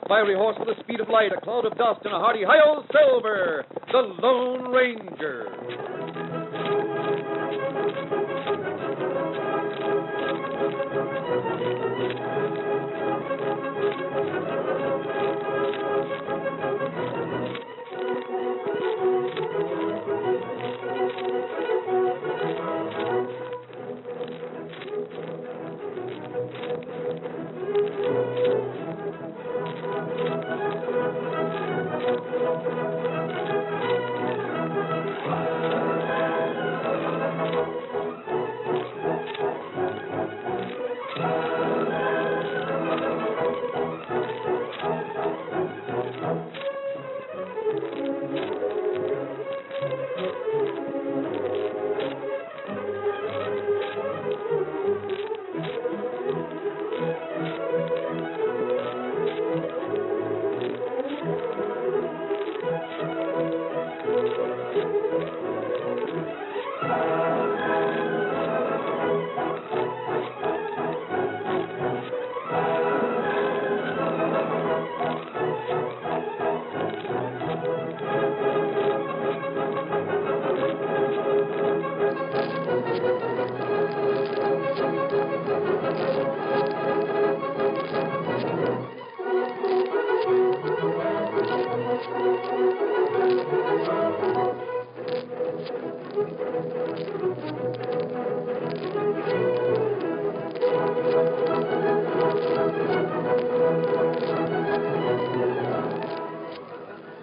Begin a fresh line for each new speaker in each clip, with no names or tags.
fiery horse with the speed of light, a cloud of dust, and a hearty hi-yo Silver, the Lone Ranger.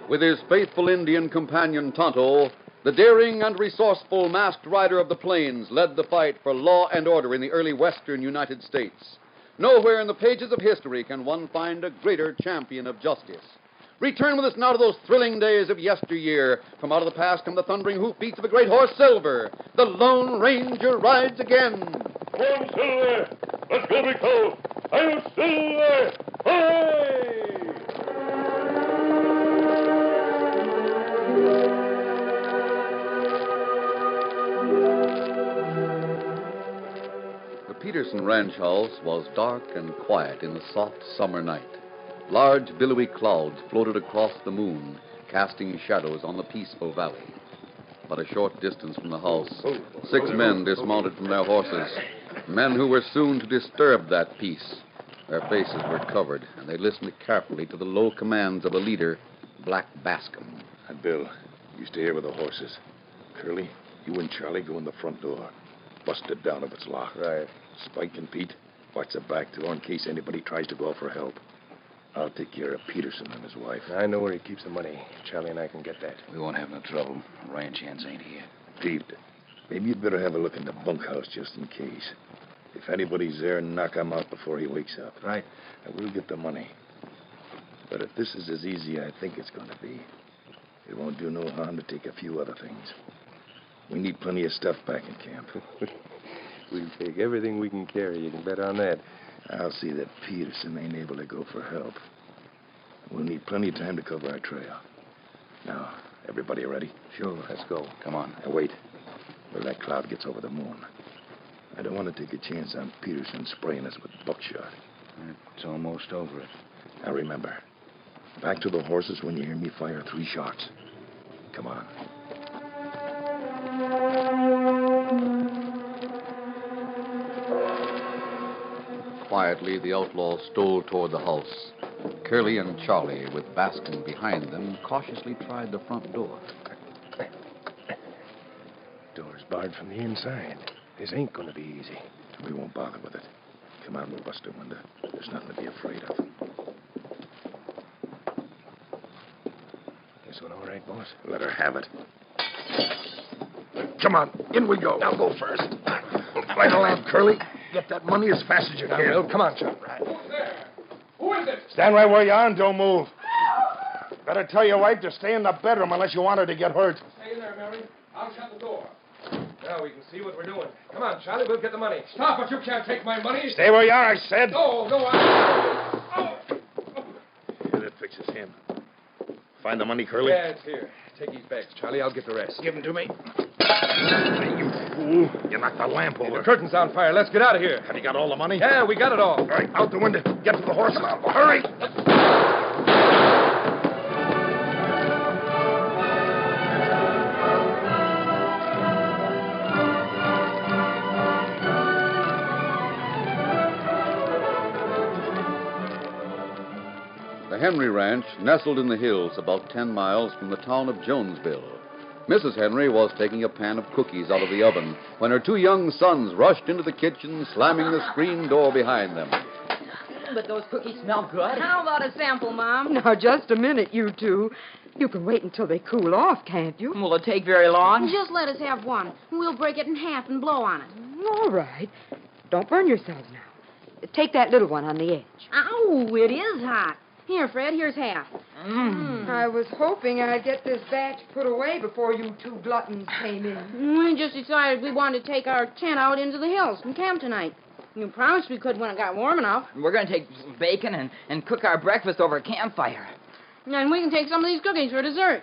With his faithful Indian companion Tonto, the daring and resourceful masked rider of the plains led the fight for law and order in the early western United States. Nowhere in the pages of history can one find a greater champion of justice. Return with us now to those thrilling days of yesteryear. From out of the past come the thundering hoofbeats of a great horse, Silver. The Lone Ranger rides again.
Come on, Silver. Let's go, big fellow. I'm Silver. Hooray!
The Peterson ranch house was dark and quiet in the soft summer night. Large, billowy clouds floated across the moon, casting shadows on the peaceful valley. But a short distance from the house, 6 men dismounted from their horses, men who were soon to disturb that peace. Their faces were covered, and they listened carefully to the low commands of a leader, Black Bascom.
Bill, you stay here with the horses. Curly, you and Charlie go in the front door. Bust it down if it's locked.
Right.
Spike and Pete, watch the back door in case anybody tries to go out for help. I'll take care of Peterson and his wife.
I know where he keeps the money. Charlie and I can get that.
We won't have no trouble. Ranch hands ain't here.
Pete, maybe you'd better have a look in the bunkhouse just in case. If anybody's there, knock him out before he wakes up.
Right.
And we'll get the money. But if this is as easy as I think it's going to be, it won't do no harm to take a few other things. We need plenty of stuff back in camp.
We'll take everything we can carry. You can bet on that.
I'll see that Peterson ain't able to go for help. We'll need plenty of time to cover our trail. Now, everybody ready?
Sure. Let's go.
Come on. Now, wait. Till that cloud gets over the moon. I don't want to take a chance on Peterson spraying us with buckshot.
It's almost over it.
Now, remember. Back to the horses when you hear me fire 3 shots. Come on.
Quietly, the outlaws stole toward the house. Curly and Charlie, with Bascom behind them, cautiously tried the front door.
Door's barred from the inside. This ain't going to be easy.
We won't bother with it. Come on, we'll bust the window. There's nothing to be afraid of.
This one all right, boss?
Let her have it. Come on, in we go. I'll go first. Light a lamp, Curly. Get that money as fast as you can.
Will. Come on, Chuck.
Who's there? Who is it?
Stand right where you are and don't move. Better tell your wife to stay in the bedroom unless you want her to get hurt.
Stay in there, Mary. I'll shut the door. Now we can see what we're doing. Come on, Charlie. We'll get the money. Stop it. You can't take my money.
Stay where you are, I said.
No, I...
Here, that fixes him. Find the money, Curly?
Yeah, it's here. Take these bags, Charlie. I'll get the rest.
Give them to me. You fool. You knocked the lamp over.
The curtain's on fire. Let's get out of here.
Have you got all the money?
Yeah, we got it all.
All right, out the window. Get to the horse. Hurry.
The Henry Ranch nestled in the hills about 10 miles from the town of Jonesville. Mrs. Henry was taking a pan of cookies out of the oven when her 2 young sons rushed into the kitchen, slamming the screen door behind them.
But those cookies smell good.
How about a sample, Mom?
Now, just a minute, you two. You can wait until they cool off, can't you?
Will it take very long?
Just let us have one. We'll break it in half and blow on it.
All right. Don't burn yourselves now. Take that little one on the edge.
Ow, it is hot. Here, Fred, here's half.
I was hoping I'd get this batch put away before you 2 gluttons came in.
We just decided we wanted to take our tent out into the hills and camp tonight. You promised we could when it got warm enough.
We're going to take some bacon and cook our breakfast over a campfire.
And we can take some of these cookies for dessert.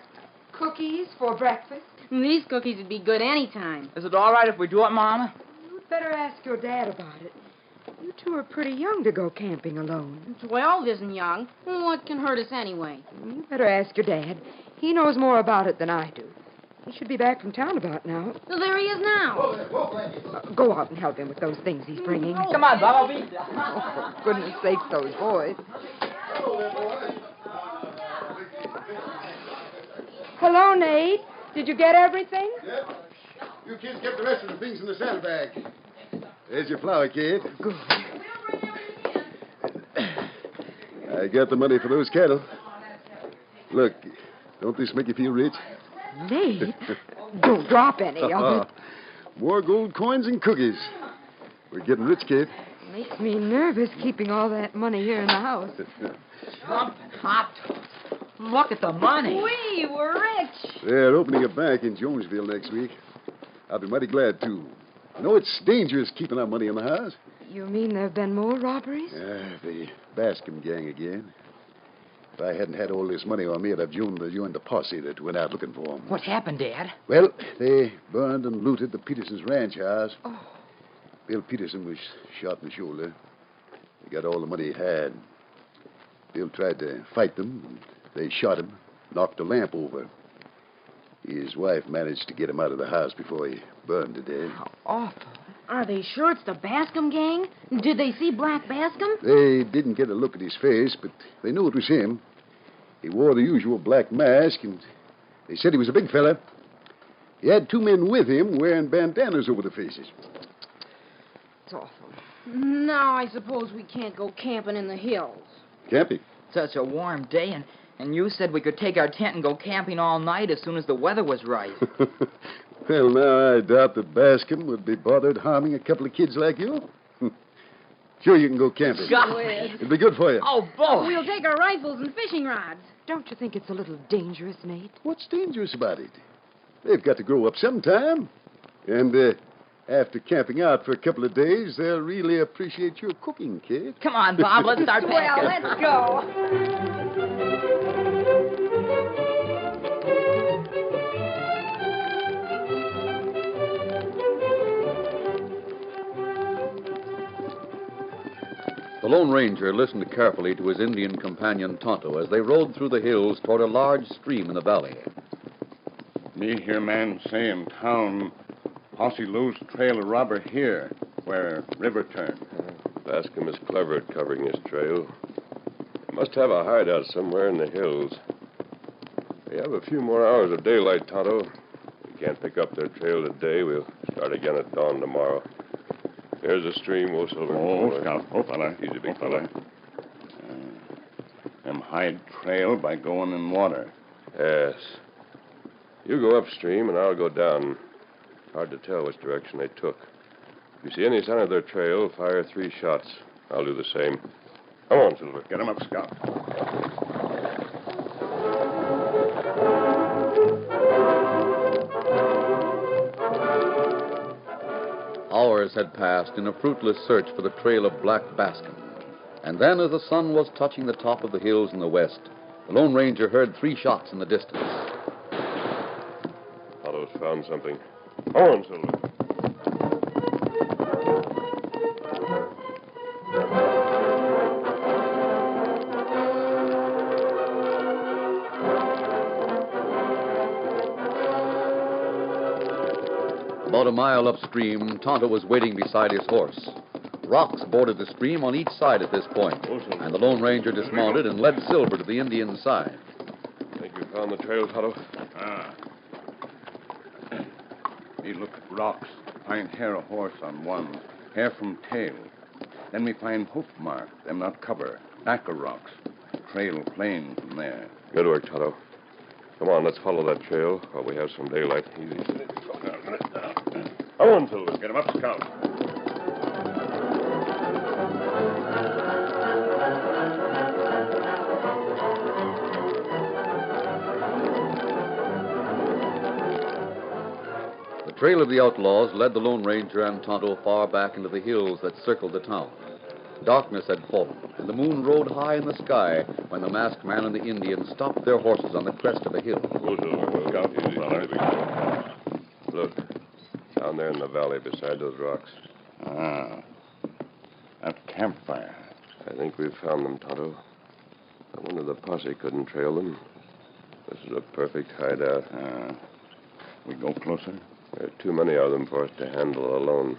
Cookies for breakfast?
These cookies would be good any time.
Is it all right if we do it, Mama?
You'd better ask your dad about it. You 2 are pretty young to go camping alone.
12 isn't young. What can hurt us anyway?
You better ask your dad. He knows more about it than I do. He should be back from town about now.
Well, there he is now.
Go out and help him with those things he's bringing.
Come on, Bob. I'll be...
Oh, for goodness sakes, those boys. Hello, Nate. Did you get everything?
Yep. You kids get the rest of the things in the saddlebag. There's your flour, kid.
Good.
I got the money for those cattle. Look, don't this make you feel rich?
Nate, don't drop any of it.
More gold coins and cookies. We're getting rich, kid.
Makes me nervous keeping all that money here in the house.
Trump hot. Look at the money.
We're rich.
They're opening a bank in Jonesville next week. I'll be mighty glad to. You know, it's dangerous keeping our money in the house.
You mean there have been more robberies?
The Bascom gang again. If I hadn't had all this money on me, I'd have joined the posse that went out looking for them.
What happened, Dad?
Well, they burned and looted the Petersons' ranch house.
Oh.
Bill Peterson was shot in the shoulder. He got all the money he had. Bill tried to fight them, and they shot him, knocked a lamp over. His wife managed to get him out of the house before he burned to death.
How awful.
Are they sure it's the Bascom gang? Did they see Black Bascom?
They didn't get a look at his face, but they knew it was him. He wore the usual black mask, and they said he was a big fella. He had 2 men with him wearing bandanas over their faces.
It's awful.
Now I suppose we can't go camping in the hills.
Camping?
Such a warm day, and you said we could take our tent and go camping all night as soon as the weather was right.
Well, now, I doubt that Bascom would be bothered harming a couple of kids like you. Sure, you can go camping.
Golly.
It'd be good for you.
Oh, boy.
We'll take our rifles and fishing rods.
Don't you think it's a little dangerous, Nate?
What's dangerous about it? They've got to grow up sometime. And after camping out for a couple of days, they'll really appreciate your cooking, kid.
Come on, Bob. Let's start packing.
Well, let's go.
The Lone Ranger listened carefully to his Indian companion Tonto as they rode through the hills toward a large stream in the valley.
Me hear man say in town, posse lose trail of robber here, where river turn.
Bascom is clever at covering his trail. They must have a hideout somewhere in the hills. We have a few more hours of daylight, Tonto. If we can't pick up their trail today, we'll start again at dawn tomorrow. There's a stream, Will Silver.
Oh, Scout. Oh, fella.
Easy, big
fella. Them hide trail by going in water.
Yes. You go upstream, and I'll go down. Hard to tell which direction they took. If you see any sign of their trail, fire 3 shots. I'll do the same. Come on, Silver.
Get him up, Scout.
Hours had passed in a fruitless search for the trail of Black Bascom. And then, as the sun was touching the top of the hills in the west, the Lone Ranger heard 3 shots in the distance.
Tonto's found something. Come on, Silver.
About a mile upstream, Tonto was waiting beside his horse. Rocks bordered the stream on each side at this point, and the Lone Ranger dismounted and led Silver to the Indian's side.
Think you found the trail, Tonto?
We look at rocks, find hair of horse on one, hair from tail. Then we find hoof mark, them not cover, back of rocks. Trail plain from there.
Good work, Tonto. Come on, let's follow that trail while we have some daylight. Easy. Come on, Silver.
Get him up, Scout.
The trail of the outlaws led the Lone Ranger and Tonto far back into the hills that circled the town. Darkness had fallen, and the moon rode high in the sky when the masked man and the Indian stopped their horses on the crest of a hill.
Look, down there in the valley beside those rocks.
That campfire.
I think we've found them, Tonto. I wonder the posse couldn't trail them. This is a perfect hideout.
We go closer?
There are too many of them for us to handle alone.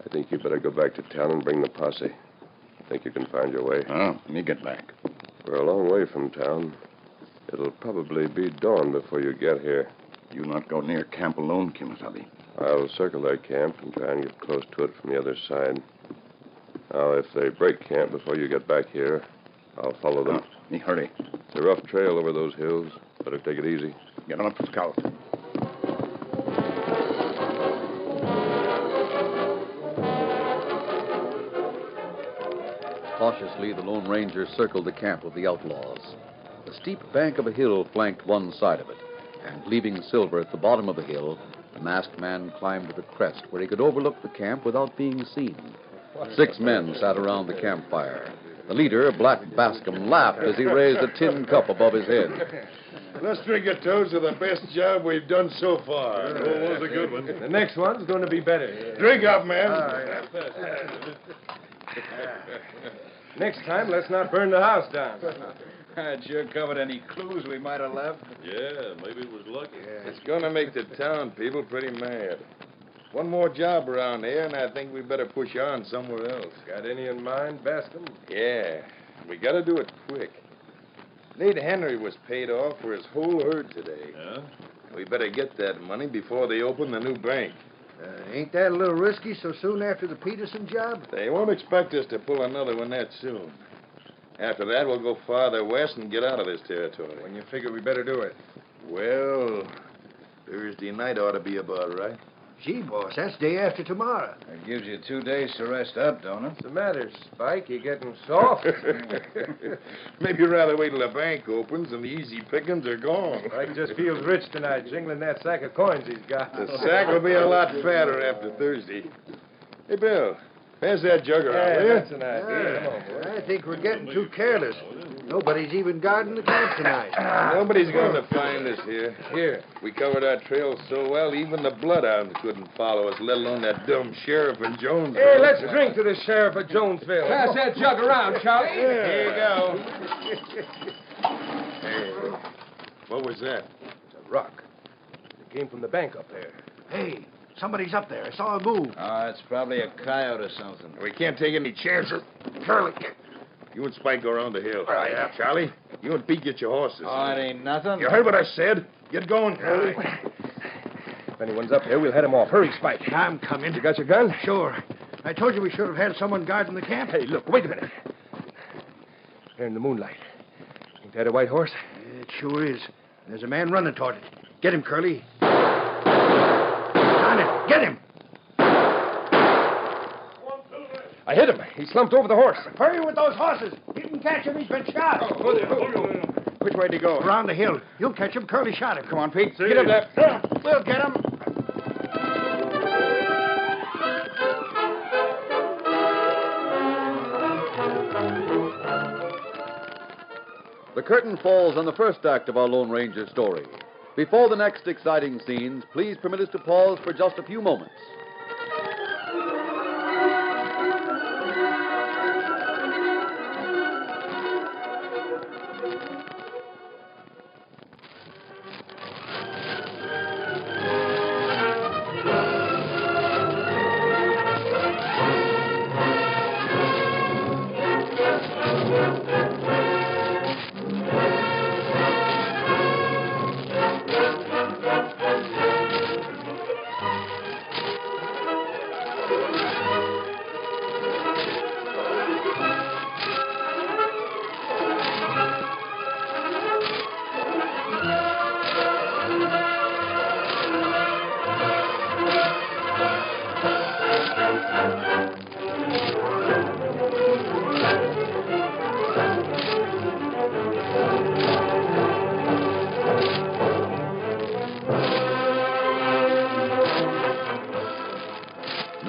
I think you better go back to town and bring the posse. Think you can find your way?
Let me get back.
We're a long way from town. It'll probably be dawn before you get here.
You not go near camp alone, Kimasabi.
I'll circle their camp and try and get close to it from the other side. Now, if they break camp before you get back here, I'll follow them.
Me hurry.
It's a rough trail over those hills. Better take it easy.
Get on up, Scout.
Cautiously, the Lone Ranger circled the camp of the outlaws. A steep bank of a hill flanked one side of it, and leaving Silver at the bottom of the hill, the masked man climbed to the crest where he could overlook the camp without being seen. 6 men sat around the campfire. The leader, Black Bascom, laughed as he raised a tin cup above his head.
Let's drink a toast to the best job we've done so far.
It was a good one. The next one's going to be better.
Drink up, man.
Next time, let's not burn the house down.
It sure covered any clues we might have left.
Yeah, maybe it was lucky.
It's going to make the town people pretty mad. One more job around here, and I think we better push on somewhere else.
Got any in mind, Bascom?
Yeah, we got to do it quick. Nate Henry was paid off for his whole herd today.
Yeah?
We better get that money before they open the new bank.
Ain't that a little risky so soon after the Peterson job?
They won't expect us to pull another one that soon. After that, we'll go farther west and get out of this territory.
When you figure we better do it?
Well, Thursday night ought to be about right.
Gee, boss, that's day after tomorrow.
That gives you 2 days to rest up, don't it?
What's the matter, Spike? You getting soft?
Maybe rather wait till the bank opens and the easy pickings are gone.
Spike just feels rich tonight, jingling that sack of coins he's got.
The sack will be a lot fatter after Thursday. Hey, Bill, pass that jug around, will you?
That's an idea. Come on, boy.
I think we're getting too careless. Nobody's even guarding the camp tonight.
Nobody's going to find us here.
Here.
We covered our trail so well, even the bloodhounds couldn't follow us, let alone that dumb sheriff in Jonesville.
Hey, let's drink to the sheriff of Jonesville. Pass that jug around, Charlie.
Here you go. Hey, what was that?
It's a rock. It came from the bank up there.
Hey, somebody's up there. I saw a move.
It's probably a coyote or something.
We can't take any chances. Curly, you and Spike go around the hill. All right. Charlie, you and Pete get your horses.
Oh, it ain't nothing.
You heard what I said? Get going, Curly.
If anyone's up here, we'll head him off. Hurry, Spike.
I'm coming.
You got your gun?
Sure. I told you we should have had someone guarding the camp.
Hey, look, wait a minute. There in the moonlight. Ain't that a white horse?
It sure is. There's a man running toward it. Get him, Curly. On it. Get him.
I hit him. He slumped over the horse.
Hurry with those horses. You can catch him. He's been shot.
Which way to go?
Around the hill. You'll catch him. Curly shot him.
Come on, Pete.
Get up there.
We'll get him.
The curtain falls on the first act of our Lone Ranger story. Before the next exciting scenes, please permit us to pause for just a few moments.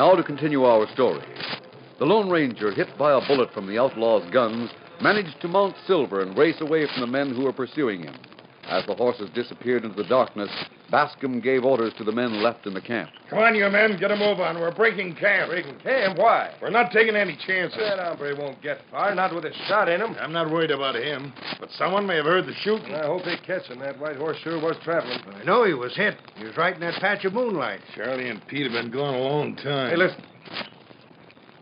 Now to continue our story. The Lone Ranger, hit by a bullet from the outlaw's guns, managed to mount Silver and race away from the men who were pursuing him. As the horses disappeared into the darkness, Bascom gave orders to the men left in the camp.
Come on, you men. Get a move on. We're breaking camp.
Breaking camp? Why?
We're not taking any chances.
That hombre won't get far, not with a shot in him.
I'm not worried about him, but someone may have heard the shooting.
I hope they catch him. That white horse sure was traveling.
I know he was hit. He was right in that patch of moonlight.
Charlie and Pete have been gone a long time.
Hey, listen.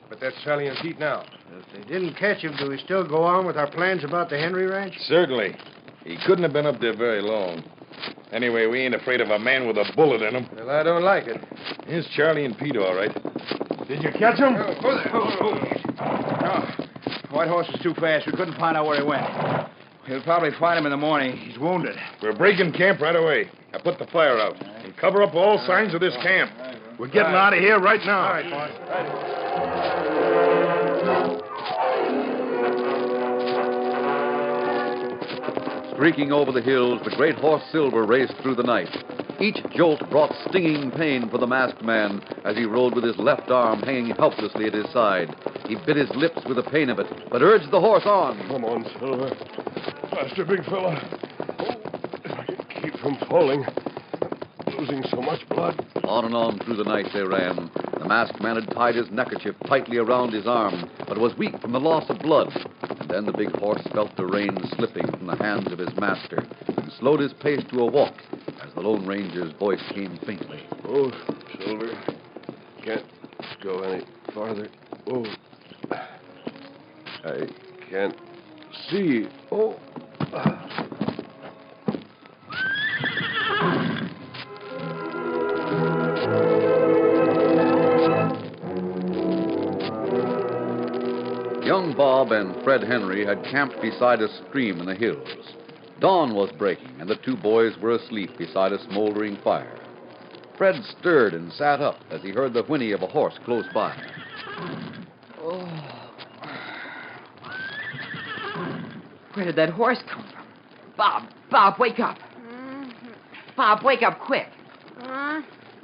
But that's Charlie and Pete now.
If they didn't catch him, do we still go on with our plans about the Henry Ranch?
Certainly. He couldn't have been up there very long. Anyway, we ain't afraid of a man with a bullet in him.
Well, I don't like it.
Here's Charlie and Pete, all right. Did you catch him?
No. White horse was too fast. We couldn't find out where he went. We'll probably find him in the morning. He's wounded.
We're breaking camp right away. Now put the fire out and cover up all signs of this camp. We're getting out of here right now.
All right, boss.
Streaking over the hills, the great horse Silver raced through the night. Each jolt brought stinging pain for the masked man as he rode with his left arm hanging helplessly at his side. He bit his lips with the pain of it, but urged the horse on.
Come on, Silver. Faster, big fella. If I can keep from falling. Losing so much blood.
On and on through the night they ran. The masked man had tied his neckerchief tightly around his arm, but was weak from the loss of blood. And then the big horse felt the reins slipping from the hands of his master and slowed his pace to a walk as the Lone Ranger's voice came faintly.
Oh, Silver. Can't go any farther. Oh. I can't see. Oh.
Young Bob and Fred Henry had camped beside a stream in the hills. Dawn was breaking, and the two boys were asleep beside a smoldering fire. Fred stirred and sat up as he heard the whinny of a horse close by.
Oh. Where did that horse come from? Bob, wake up. Bob, wake up quick.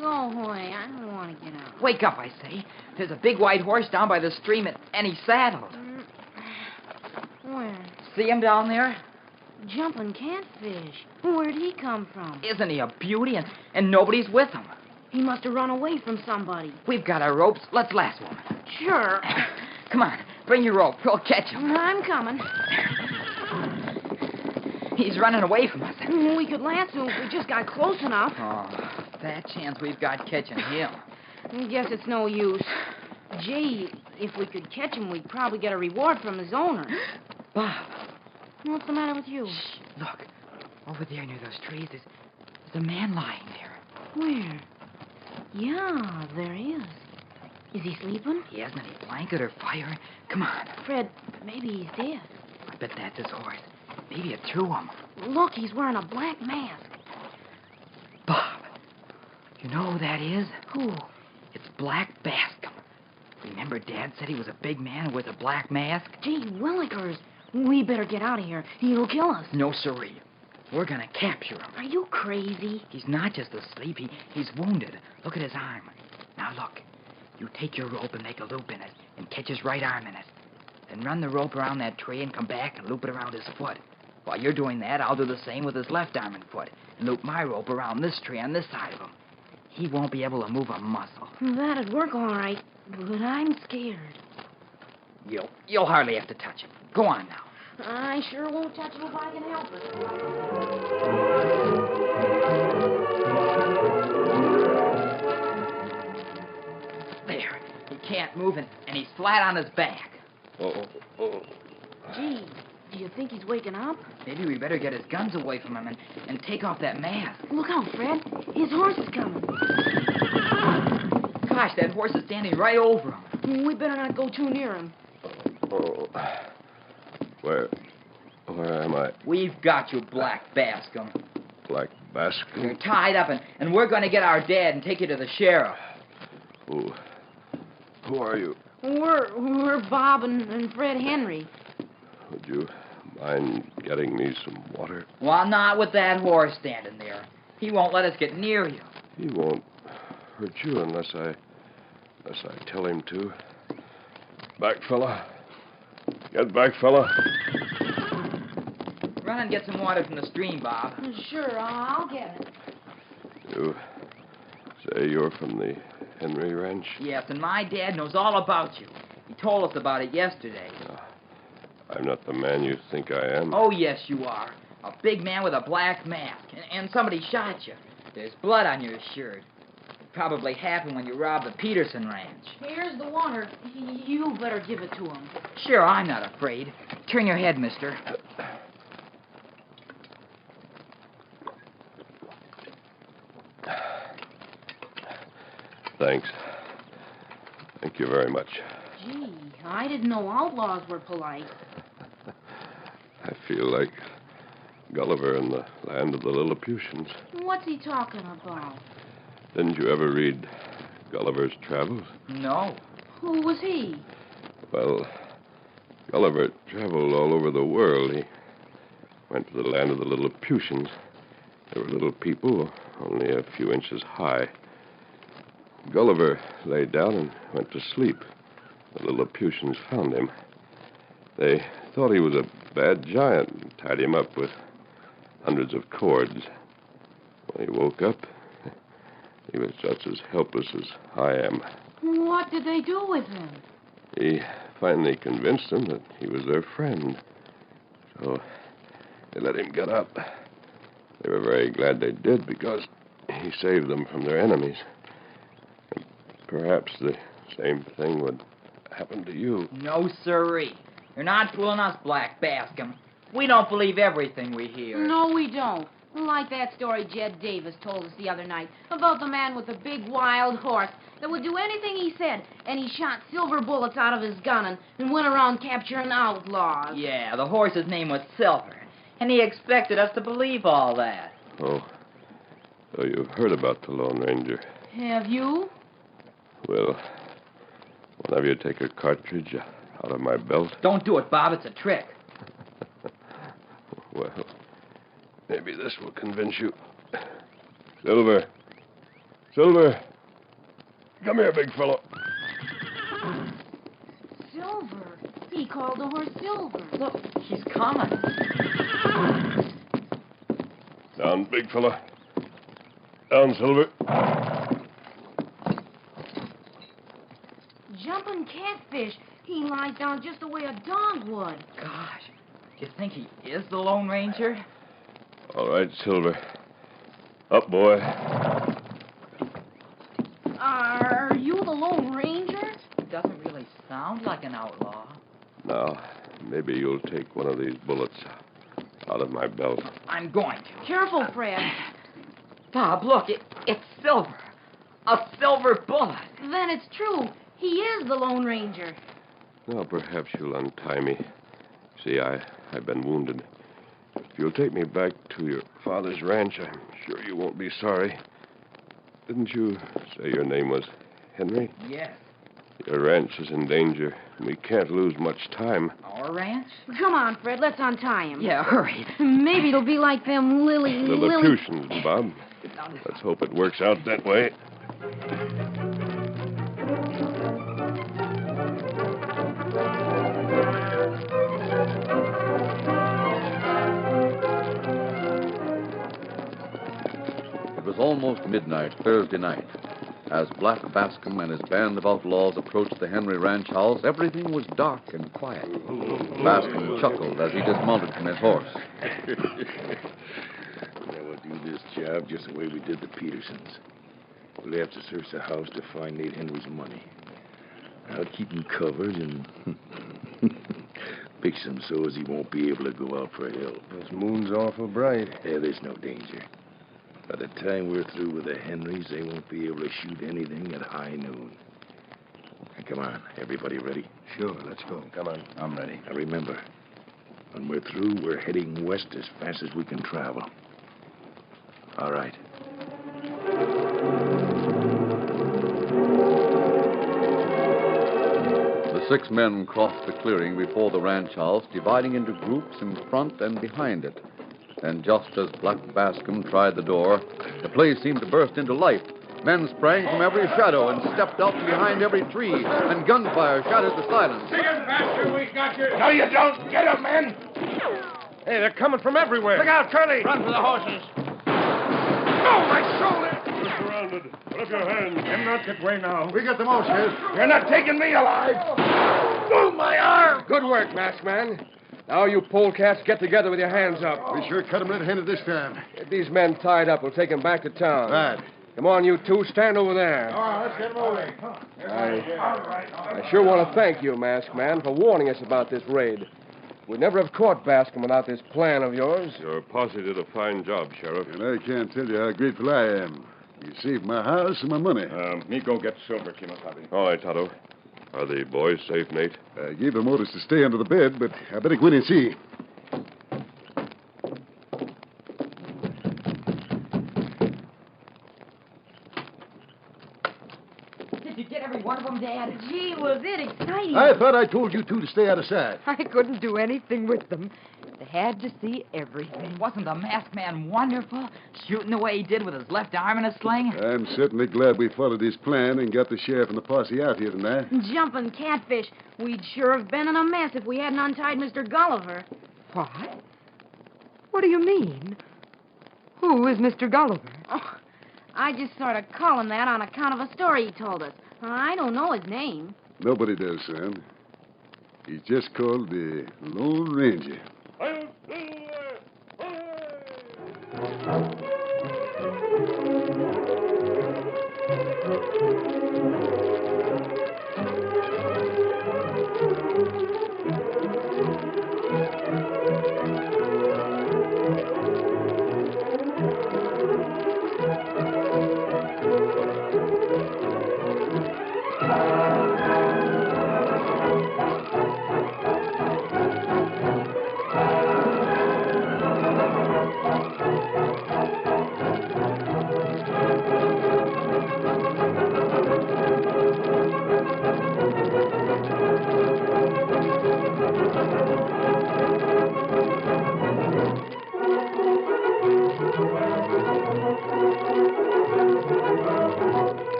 Go away. I don't want to get out.
Wake up, I say. There's a big white horse down by the stream, and he's saddled.
Where?
See him down there?
Jumping catfish. Where'd he come from?
Isn't he a beauty? And nobody's with him.
He must have run away from somebody.
We've got our ropes. Let's lasso him.
Sure.
Come on, bring your rope. We'll catch him.
I'm coming.
He's running away from us.
We could lasso if we just got close enough.
Oh, that chance we've got catching him.
I guess it's no use. Gee, if we could catch him, we'd probably get a reward from his owner.
Bob.
What's the matter with you?
Shh, look. Over there near those trees, there's a man lying there.
Where? Yeah, there he is. Is he sleeping?
He hasn't any blanket or fire. Come on.
Fred, maybe he's dead.
I bet that's his horse. Maybe it threw him.
Look, he's wearing a black mask.
Bob, you know who that is?
Who?
It's Black Bascom. Remember Dad said he was a big man with a black mask?
Gee willikers. We better get out of here. He'll kill us.
No, sirree. We're gonna capture him.
Are you crazy?
He's not just asleep. He's wounded. Look at his arm. Now look. You take your rope and make a loop in it and catch his right arm in it. Then run the rope around that tree and come back and loop it around his foot. While you're doing that, I'll do the same with his left arm and foot and loop my rope around this tree on this side of him. He won't be able to move a muscle.
That'd work all right, but I'm scared.
You'll hardly have to touch him. Go on now.
I sure won't touch him if I can help it.
There. He can't move, and he's flat on his back.
Gee, do you think he's waking up?
Maybe we better get his guns away from him and take off that mask.
Look out, Fred. His horse is coming.
Gosh, that horse is standing right over him.
We better not go too near him.
Oh. Where am I?
We've got you, Black Bascom.
Black Bascom?
You're tied up, and we're going to get our dad and take you to the sheriff.
Who are you?
We're Bob and Fred Henry.
Would you mind getting me some water?
Well, not with that horse standing there. He won't let us get near you.
He won't hurt you unless I Unless I tell him to. Back, fella. Get back, fella.
Run and get some water from the stream, Bob.
Sure, I'll get it.
You say you're from the Henry Ranch?
Yes, and my dad knows all about you. He told us about it yesterday.
I'm not the man you think I am.
Oh, yes, you are. A big man with a black mask. And somebody shot you. There's blood on your shirt. It probably happened when you robbed the Peterson Ranch.
Here's the water. You better give it to him.
Sure, I'm not afraid. Turn your head, mister.
Thanks. Thank you very much.
Gee, I didn't know outlaws were polite.
I feel like Gulliver in the land of the Lilliputians.
What's he talking about?
Didn't you ever read Gulliver's Travels?
No.
Who was he?
Well, Gulliver traveled all over the world. He went to the land of the Lilliputians. They were little people, only a few inches high. Gulliver lay down and went to sleep. The Lilliputians found him. They thought he was a bad giant and tied him up with hundreds of cords. When he woke up, he was just as helpless as I am.
What did they do with him?
He finally convinced them that he was their friend. So they let him get up. They were very glad they did because he saved them from their enemies. And perhaps the same thing would happen to you.
No, sirree. You're not fooling us, Black Bascom. We don't believe everything we hear.
No, we don't. Like that story Jed Davis told us the other night about the man with the big wild horse that would do anything he said, and he shot silver bullets out of his gun and went around capturing outlaws.
Yeah, the horse's name was Silver, and he expected us to believe all that.
Oh, so you've heard about the Lone Ranger.
Have you?
Well, one of you take a cartridge out of my belt.
Don't do it, Bob. It's a trick.
Well, maybe this will convince you. Silver. Silver. Come here, big fellow.
Silver. He called the horse Silver.
Look, he's coming.
Down, big fella. Down, Silver.
Jumping catfish. He lies down just the way a dog would.
Gosh, do you think he is the Lone Ranger?
All right, Silver. Up, boy.
Are you the Lone Ranger?
Doesn't really sound like an outlaw.
Now, maybe you'll take one of these bullets out of my belt.
I'm going to.
Careful, Fred.
Bob, look, it's Silver. A silver bullet.
Then it's true. He is the Lone Ranger.
Well, perhaps you'll untie me. See, I've been wounded. If you'll take me back to your father's ranch, I'm sure you won't be sorry. Didn't you say your name was Henry?
Yes.
Your ranch is in danger. We can't lose much time.
Our ranch?
Come on, Fred. Let's untie him.
Yeah, hurry.
Maybe it'll be like them
Lilliputians, Bob. Let's hope it works out that way.
It was almost midnight Thursday night. As Black Bascom and his band of outlaws approached the Henry Ranch house, everything was dark and quiet. Bascom chuckled as he dismounted from his horse.
Now we'll do this job just the way we did the Petersons. We'll have to search the house to find Nate Henry's money. I'll keep him covered and fix him so as he won't be able to go out for help.
This moon's awful bright.
Yeah, there's no danger. By the time we're through with the Henrys, they won't be able to shoot anything at high noon. Now, come on, everybody ready?
Sure, let's go.
Come on. I'm ready. Now remember, when we're through, we're heading west as fast as we can travel. All right.
The 6 men crossed the clearing before the ranch house, dividing into groups in front and behind it. And just as Black Bascom tried the door, the place seemed to burst into life. Men sprang from every shadow and stepped out from behind every tree, and gunfire shattered the silence.
Biggest bastard we got you.
No, you don't. Get him, men.
Hey, they're coming from everywhere.
Look out, Curly.
Run for the horses. Oh, my shoulder.
We're surrounded. Put up your hands.
Them not get away now.
We got them all, Sheriff.
You're not taking me alive. Oh, my arm.
Good work, masked man. Now you polecats get together with your hands up.
We sure cut them red-handed this time.
Get these men tied up. We'll take them back to town.
Right.
Come on, you two. Stand over there.
All right, let's get them over.
I sure want to thank you, masked man, for warning us about this raid. We'd never have caught Bascom without this plan of yours.
Your posse did a fine job, Sheriff.
And I can't tell you how grateful I am. You saved my house and my money.
Me go get Silver, Kimasabi.
All right, Tonto. Are the boys safe, Nate?
I gave them orders to stay under the bed, but I better go in and see.
Did you get every one of them, Dad?
Gee, was it exciting.
I thought I told you two to stay out of sight.
I couldn't do anything with them. They had to see everything.
Wasn't the masked man wonderful? Shooting the way he did with his left arm in a sling?
I'm certainly glad we followed his plan and got the sheriff and the posse out here tonight.
Jumping catfish. We'd sure have been in a mess if we hadn't untied Mr. Gulliver.
What? What do you mean? Who is Mr. Gulliver?
Oh, I just sort of call him that on account of a story he told us. I don't know his name.
Nobody does, son. He's just called the Lone Ranger.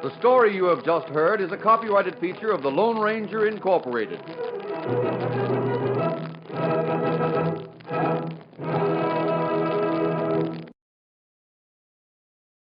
The story you have just heard is a copyrighted feature of the Lone Ranger Incorporated.